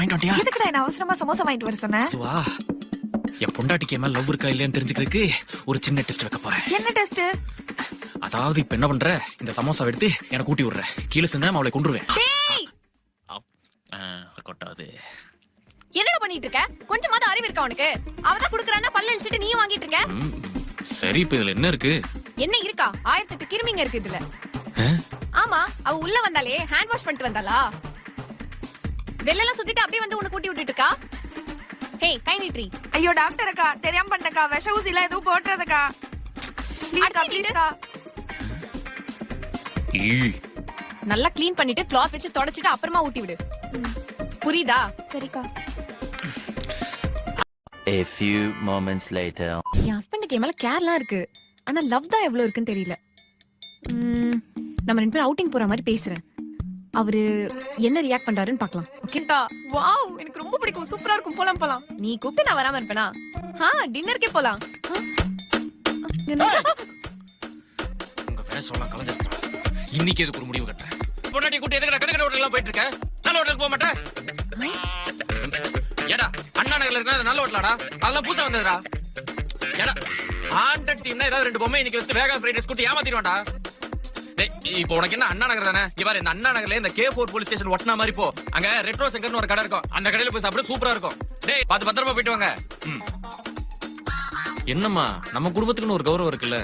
வாங்கிட்டு வந்துட்டியா? எதுக்குடா என்ன அவசரமா சமோசா வாங்கிட்டு வர சொன்ன? வா. என் பொண்டாட்டிக்கு மேல லவ் இருக்கா இல்லையான்னு தெரிஞ்சுக்கிறதுக்கு ஒரு சின்ன டெஸ்ட் வைக்க போறேன். என்ன டெஸ்ட்? அதாவது இப்ப என்ன பண்ற, இந்த சமோசா எடுத்து எனக்கு கூட்டி விடுற, கீழே சின்ன அவளை கொண்டுருவேன். டேய் கொட்டாது. என்னடா பண்ணிட்டு இருக்க? கொஞ்சமாவது அறிவு இருக்கா உனக்கு? அவதான் குடுக்குறான்னா பல்ல இழிச்சிட்டு நீயும் வாங்கிட்டு இருக்க. சரி இப்ப இதுல என்ன இருக்கு? என்ன இருக்கா? 1008 கிருமிங்க இருக்கு இதுல. ஆமா, அவ உள்ள வந்தாலே ஹேண்ட் வாஷ் பண்ணிட்டு வந்தாளா? வெள்ளெல்லாம் சுத்திட்டு அப்படியே வந்து உன்னை கூட்டி விட்டுட்டு இருக்கா. ஹே, கை நீட்ரி. ஐயோ டாக்டர் அக்கா, தெரியாம பண்ணிட்டக்கா. விஷ ஊசில எதுவும் போட்டுறதுக்கா. ப்ளீஸ்க்கா. நல்லா க்ளீன் பண்ணிட்டு கிளாத் வச்சு தொடச்சிட்டு அப்புறமா ஊட்டி விடு. புரியுதா? சரிக்கா. A few moments later. என் ஹஸ்பண்டுக்கு என் மேல கேர்லாம் இருக்கு. ஆனா லவ் தான் எவ்வளவு இருக்குன்னு தெரியல. நம்ம 2 பேரும் அவுட்டிங் போற மாதிரி பேசுறேன். அவரு என்ன ரியாக்ட் பண்றாருன்னு பார்க்கலாம். ஓகேடா? வாவ், எனக்கு ரொம்ப பிடிக்கும். சூப்பரா இருக்கும். போலாம். நீ கூப்பிட்டு நான் வராம இருப்பேனா? டின்னருக்கே போலாம். உங்க ஃபேஸ் சொன்னா கலந்துச்சு. இன்னைக்கு எதுக்கு ஒரு முடிவு கட்டுறேன். பொண்டாட்டி கூட்டி எதுக்கு கடற்கரை ஹோட்டலுக்கு போயிட்டு இருக்க? நல்ல ஹோட்டலுக்கு போக மாட்டேன். ஏடா அண்ணா நகர்ல இருக்க நல்ல ஹோட்டலாடா? அதெல்லாம் புதுசா வந்ததுடா. ஏடா ஆண்டட் டீம்னா ஏதாவது 2 பொம்மை இன்னைக்கு வச்சு வேகா ஃப்ரைட் ரைஸ் கூட்டி ஏமாத்திடுவான்டா. இப்போ உனக்கு என்ன அண்ணா நகர் தானே? இவர் இந்த அண்ணா நகர்ல இந்த K4 போலீஸ் ஸ்டேஷன் ஒட்டினா மாதிரி போ. அங்க ரெட்ரோ செங்கர்னு ஒரு கடை இருக்கும். அந்த கடையில போய் சாப்பிட சூப்பரா இருக்கும். டேய் பார்த்து பத்திரமா போயிட்டு வாங்க. என்னம்மா நம்ம குடும்பத்துக்குன்னு ஒரு கௌரவம் இருக்குல்ல?